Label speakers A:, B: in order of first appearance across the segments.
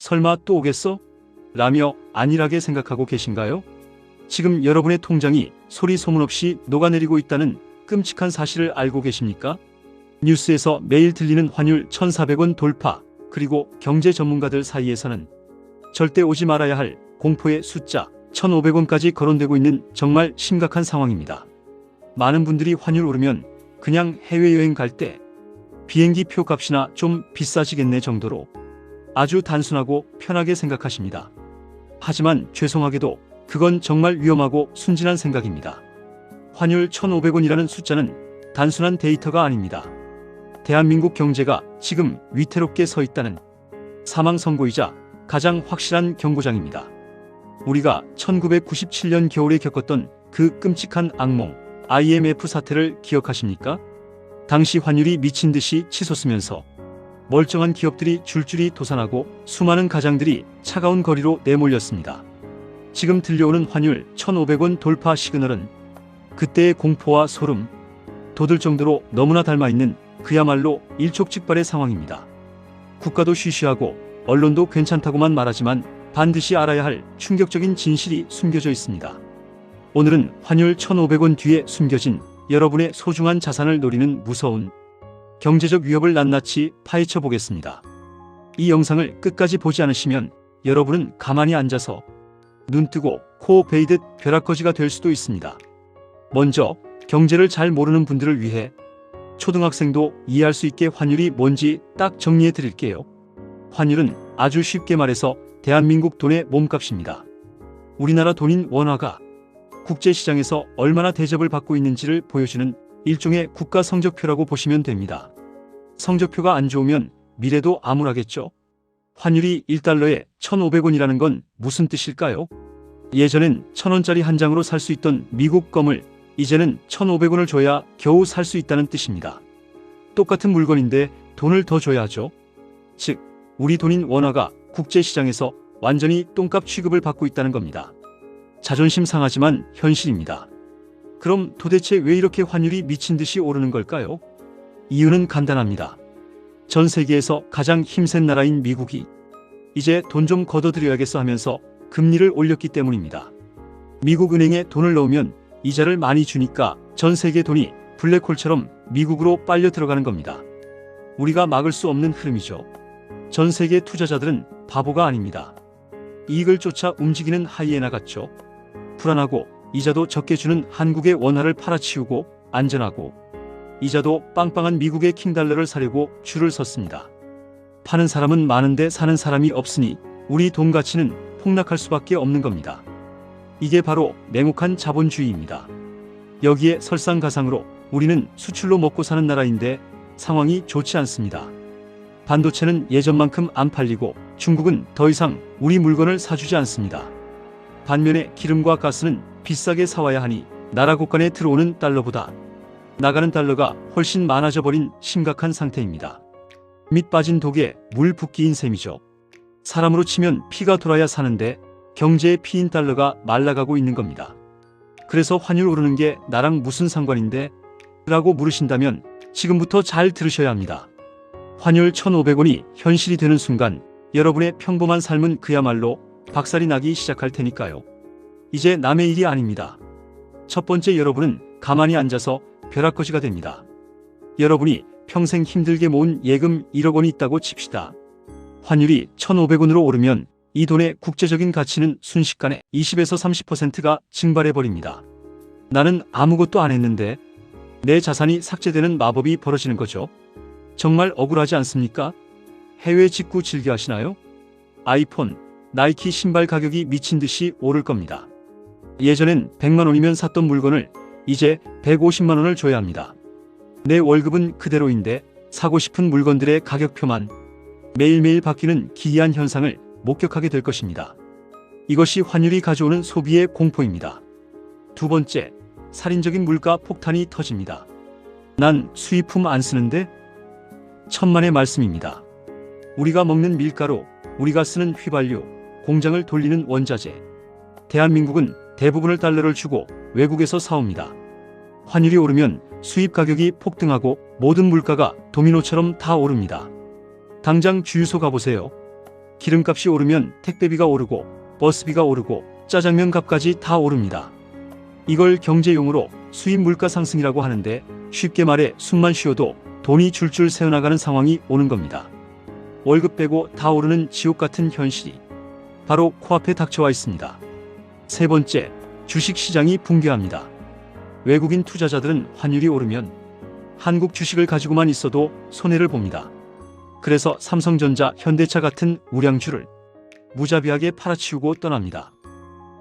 A: 설마 또 오겠어? 라며 안일하게 생각하고 계신가요? 지금 여러분의 통장이 소리 소문 없이 녹아내리고 있다는 끔찍한 사실을 알고 계십니까? 뉴스에서 매일 들리는 환율 1,400원 돌파, 그리고 경제 전문가들 사이에서는 절대 오지 말아야 할 공포의 숫자 1,500원까지 거론되고 있는 정말 심각한 상황입니다. 많은 분들이 환율 오르면 그냥 해외여행 갈 때 비행기 표 값이나 좀 비싸지겠네 정도로 아주 단순하고 편하게 생각하십니다. 하지만 죄송하게도 그건 정말 위험하고 순진한 생각입니다. 환율 1,500원이라는 숫자는 단순한 데이터가 아닙니다. 대한민국 경제가 지금 위태롭게 서 있다는 사망 선고이자 가장 확실한 경고장입니다. 우리가 1997년 겨울에 겪었던 그 끔찍한 악몽 IMF 사태를 기억하십니까? 당시 환율이 미친 듯이 치솟으면서 멀쩡한 기업들이 줄줄이 도산하고 수많은 가장들이 차가운 거리로 내몰렸습니다. 지금 들려오는 환율 1,500원 돌파 시그널은 그때의 공포와 소름 돋을 정도로 너무나 닮아있는 그야말로 일촉즉발의 상황입니다. 국가도 쉬쉬하고 언론도 괜찮다고만 말하지만 반드시 알아야 할 충격적인 진실이 숨겨져 있습니다. 오늘은 환율 1,500원 뒤에 숨겨진 여러분의 소중한 자산을 노리는 무서운 경제적 위협을 낱낱이 파헤쳐 보겠습니다. 이 영상을 끝까지 보지 않으시면 여러분은 가만히 앉아서 눈 뜨고 코 베이듯 벼락거지가 될 수도 있습니다. 먼저 경제를 잘 모르는 분들을 위해 초등학생도 이해할 수 있게 환율이 뭔지 딱 정리해 드릴게요. 환율은 아주 쉽게 말해서 대한민국 돈의 몸값입니다. 우리나라 돈인 원화가 국제시장에서 얼마나 대접을 받고 있는지를 보여주는 일종의 국가 성적표라고 보시면 됩니다. 성적표가 안 좋으면 미래도 암울하겠죠. 환율이 1달러에 1,500원이라는 건 무슨 뜻일까요? 예전엔 1,000원짜리 한 장으로 살 수 있던 미국 껌을 이제는 1,500원을 줘야 겨우 살 수 있다는 뜻입니다. 똑같은 물건인데 돈을 더 줘야 하죠. 즉, 우리 돈인 원화가 국제시장에서 완전히 똥값 취급을 받고 있다는 겁니다. 자존심 상하지만 현실입니다. 그럼 도대체 왜 이렇게 환율이 미친 듯이 오르는 걸까요? 이유는 간단합니다. 전 세계에서 가장 힘센 나라인 미국이 이제 돈 좀 걷어들여야겠어 하면서 금리를 올렸기 때문입니다. 미국 은행에 돈을 넣으면 이자를 많이 주니까 전 세계 돈이 블랙홀처럼 미국으로 빨려 들어가는 겁니다. 우리가 막을 수 없는 흐름이죠. 전 세계 투자자들은 바보가 아닙니다. 이익을 쫓아 움직이는 하이에나 같죠. 불안하고 이자도 적게 주는 한국의 원화를 팔아치우고 안전하고 이자도 빵빵한 미국의 킹달러를 사려고 줄을 섰습니다. 파는 사람은 많은데 사는 사람이 없으니 우리 돈 가치는 폭락할 수밖에 없는 겁니다. 이게 바로 냉혹한 자본주의입니다. 여기에 설상가상으로 우리는 수출로 먹고 사는 나라인데 상황이 좋지 않습니다. 반도체는 예전만큼 안 팔리고 중국은 더 이상 우리 물건을 사주지 않습니다. 반면에 기름과 가스는 비싸게 사와야 하니 나라 곳간에 들어오는 달러보다 나가는 달러가 훨씬 많아져 버린 심각한 상태입니다. 밑 빠진 독에 물 붓기인 셈이죠. 사람으로 치면 피가 돌아야 사는데 경제의 피인 달러가 말라가고 있는 겁니다. 그래서 환율 오르는 게 나랑 무슨 상관인데? 라고 물으신다면 지금부터 잘 들으셔야 합니다. 환율 1,500원이 현실이 되는 순간 여러분의 평범한 삶은 그야말로 박살이 나기 시작할 테니까요. 이제 남의 일이 아닙니다. 첫 번째, 여러분은 가만히 앉아서 벼락거지가 됩니다. 여러분이 평생 힘들게 모은 예금 1억 원이 있다고 칩시다. 환율이 1,500원으로 오르면 이 돈의 국제적인 가치는 순식간에 20에서 30%가 증발해버립니다. 나는 아무것도 안 했는데 내 자산이 삭제되는 마법이 벌어지는 거죠. 정말 억울하지 않습니까? 해외 직구 즐겨 하시나요? 아이폰, 나이키 신발 가격이 미친 듯이 오를 겁니다. 예전엔 100만 원이면 샀던 물건을 이제 150만 원을 줘야 합니다. 내 월급은 그대로인데 사고 싶은 물건들의 가격표만 매일매일 바뀌는 기이한 현상을 목격하게 될 것입니다. 이것이 환율이 가져오는 소비의 공포입니다. 두 번째, 살인적인 물가 폭탄이 터집니다. 난 수입품 안 쓰는데? 천만의 말씀입니다. 우리가 먹는 밀가루, 우리가 쓰는 휘발유, 공장을 돌리는 원자재. 대한민국은 대부분을 달러를 주고 외국에서 사옵니다. 환율이 오르면 수입 가격이 폭등하고 모든 물가가 도미노처럼 다 오릅니다. 당장 주유소 가보세요. 기름값이 오르면 택배비가 오르고 버스비가 오르고 짜장면 값까지 다 오릅니다. 이걸 경제용어로 수입 물가 상승이라고 하는데 쉽게 말해 숨만 쉬어도 돈이 줄줄 새어나가는 상황이 오는 겁니다. 월급 빼고 다 오르는 지옥 같은 현실이 바로 코앞에 닥쳐와 있습니다. 세 번째, 주식시장이 붕괴합니다. 외국인 투자자들은 환율이 오르면 한국 주식을 가지고만 있어도 손해를 봅니다. 그래서 삼성전자, 현대차 같은 우량주를 무자비하게 팔아치우고 떠납니다.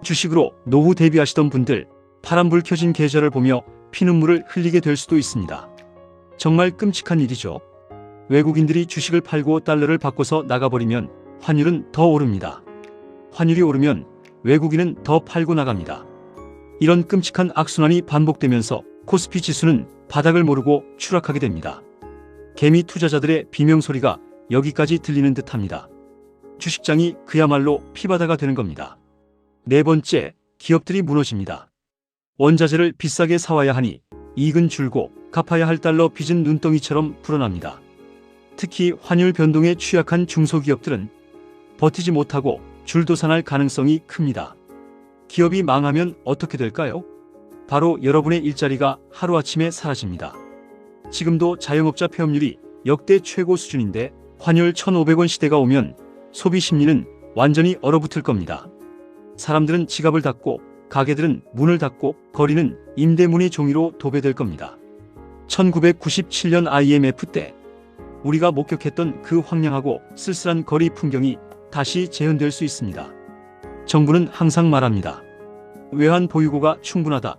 A: 주식으로 노후 대비하시던 분들, 파란불 켜진 계좌를 보며 피눈물을 흘리게 될 수도 있습니다. 정말 끔찍한 일이죠. 외국인들이 주식을 팔고 달러를 바꿔서 나가버리면 환율은 더 오릅니다. 환율이 오르면 외국인은 더 팔고 나갑니다. 이런 끔찍한 악순환이 반복되면서 코스피 지수는 바닥을 모르고 추락하게 됩니다. 개미 투자자들의 비명소리가 여기까지 들리는 듯합니다. 주식장이 그야말로 피바다가 되는 겁니다. 네 번째, 기업들이 무너집니다. 원자재를 비싸게 사와야 하니 이익은 줄고 갚아야 할 달러 빚은 눈덩이처럼 불어납니다. 특히 환율 변동에 취약한 중소기업들은 버티지 못하고 줄도산할 가능성이 큽니다. 기업이 망하면 어떻게 될까요? 바로 여러분의 일자리가 하루아침에 사라집니다. 지금도 자영업자 폐업률이 역대 최고 수준인데 환율 1,500원 시대가 오면 소비 심리는 완전히 얼어붙을 겁니다. 사람들은 지갑을 닫고 가게들은 문을 닫고 거리는 임대문의 종이로 도배될 겁니다. 1997년 IMF 때 우리가 목격했던 그 황량하고 쓸쓸한 거리 풍경이 다시 재현될 수 있습니다. 정부는 항상 말합니다. 외환 보유고가 충분하다.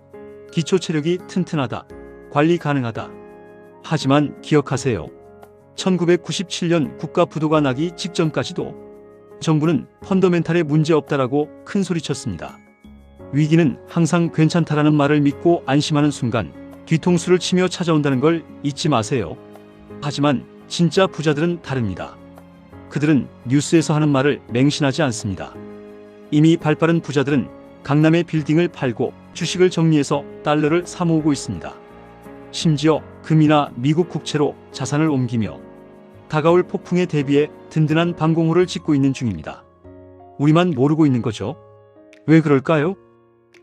A: 기초 체력이 튼튼하다. 관리 가능하다. 하지만 기억하세요. 1997년 국가 부도가 나기 직전까지도 정부는 펀더멘탈에 문제 없다라고 큰 소리쳤습니다. 위기는 항상 괜찮다라는 말을 믿고 안심하는 순간 뒤통수를 치며 찾아온다는 걸 잊지 마세요. 하지만 진짜 부자들은 다릅니다. 그들은 뉴스에서 하는 말을 맹신하지 않습니다. 이미 발빠른 부자들은 강남의 빌딩을 팔고 주식을 정리해서 달러를 사모으고 있습니다. 심지어 금이나 미국 국채로 자산을 옮기며 다가올 폭풍에 대비해 든든한 방공호를 짓고 있는 중입니다. 우리만 모르고 있는 거죠. 왜 그럴까요?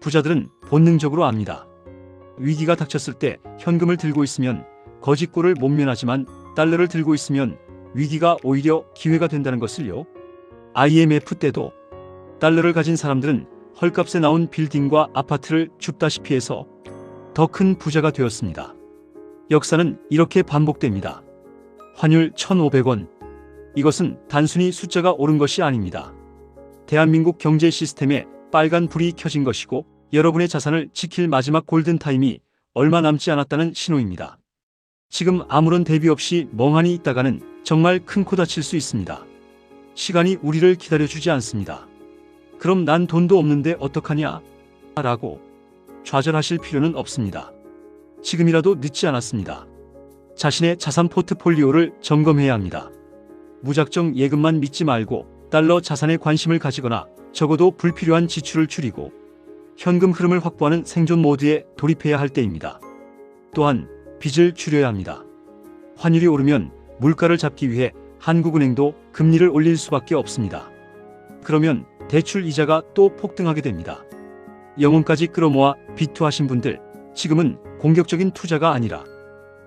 A: 부자들은 본능적으로 압니다. 위기가 닥쳤을 때 현금을 들고 있으면 거짓골을 못 면하지만 달러를 들고 있으면 위기가 오히려 기회가 된다는 것을요. IMF 때도 달러를 가진 사람들은 헐값에 나온 빌딩과 아파트를 줍다시피 해서 더 큰 부자가 되었습니다. 역사는 이렇게 반복됩니다. 환율 1,500원. 이것은 단순히 숫자가 오른 것이 아닙니다. 대한민국 경제 시스템에 빨간 불이 켜진 것이고 여러분의 자산을 지킬 마지막 골든타임이 얼마 남지 않았다는 신호입니다. 지금 아무런 대비 없이 멍하니 있다가는 정말 큰 코 다칠 수 있습니다. 시간이 우리를 기다려주지 않습니다. 그럼 난 돈도 없는데 어떡하냐? 라고 좌절하실 필요는 없습니다. 지금이라도 늦지 않았습니다. 자신의 자산 포트폴리오를 점검해야 합니다. 무작정 예금만 믿지 말고 달러 자산에 관심을 가지거나 적어도 불필요한 지출을 줄이고 현금 흐름을 확보하는 생존 모드에 돌입해야 할 때입니다. 또한 빚을 줄여야 합니다. 환율이 오르면 물가를 잡기 위해 한국은행도 금리를 올릴 수밖에 없습니다. 그러면 대출 이자가 또 폭등하게 됩니다. 영혼까지 끌어모아 비투하신 분들, 지금은 공격적인 투자가 아니라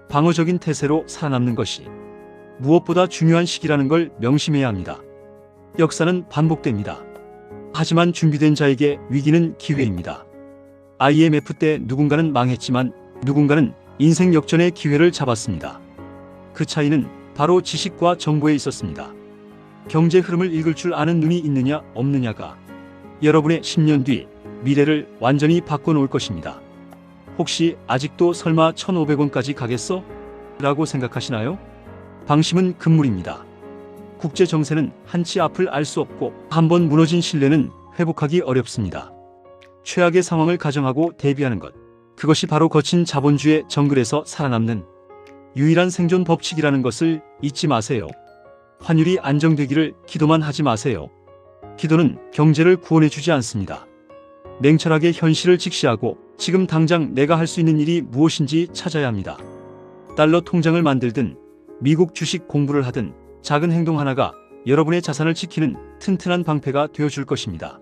A: 방어적인 태세로 살아남는 것이 무엇보다 중요한 시기라는 걸 명심해야 합니다. 역사는 반복됩니다. 하지만 준비된 자에게 위기는 기회입니다. IMF 때 누군가는 망했지만 누군가는 인생 역전의 기회를 잡았습니다. 그 차이는 바로 지식과 정보에 있었습니다. 경제 흐름을 읽을 줄 아는 눈이 있느냐 없느냐가 여러분의 10년 뒤 미래를 완전히 바꿔놓을 것입니다. 혹시 아직도 설마 1,500원까지 가겠어? 라고 생각하시나요? 방심은 금물입니다. 국제 정세는 한치 앞을 알 수 없고 한번 무너진 신뢰는 회복하기 어렵습니다. 최악의 상황을 가정하고 대비하는 것, 그것이 바로 거친 자본주의 정글에서 살아남는 유일한 생존 법칙이라는 것을 잊지 마세요. 환율이 안정되기를 기도만 하지 마세요. 기도는 경제를 구원해주지 않습니다. 냉철하게 현실을 직시하고 지금 당장 내가 할 수 있는 일이 무엇인지 찾아야 합니다. 달러 통장을 만들든 미국 주식 공부를 하든 작은 행동 하나가 여러분의 자산을 지키는 튼튼한 방패가 되어줄 것입니다.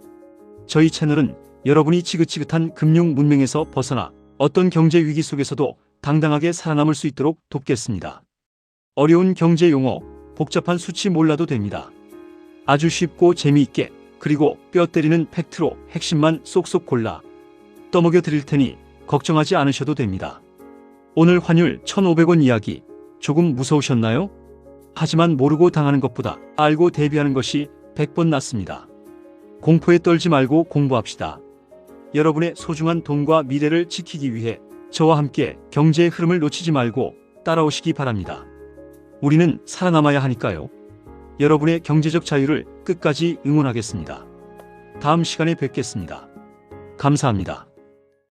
A: 저희 채널은 여러분이 지긋지긋한 금융 문명에서 벗어나 어떤 경제 위기 속에서도 당당하게 살아남을 수 있도록 돕겠습니다. 어려운 경제 용어, 복잡한 수치 몰라도 됩니다. 아주 쉽고 재미있게, 그리고 뼈 때리는 팩트로 핵심만 쏙쏙 골라 떠먹여 드릴 테니 걱정하지 않으셔도 됩니다. 오늘 환율 1,500원 이야기, 조금 무서우셨나요? 하지만 모르고 당하는 것보다 알고 대비하는 것이 100번 낫습니다. 공포에 떨지 말고 공부합시다. 여러분의 소중한 돈과 미래를 지키기 위해 저와 함께 경제의 흐름을 놓치지 말고 따라오시기 바랍니다. 우리는 살아남아야 하니까요. 여러분의 경제적 자유를 끝까지 응원하겠습니다. 다음 시간에 뵙겠습니다. 감사합니다.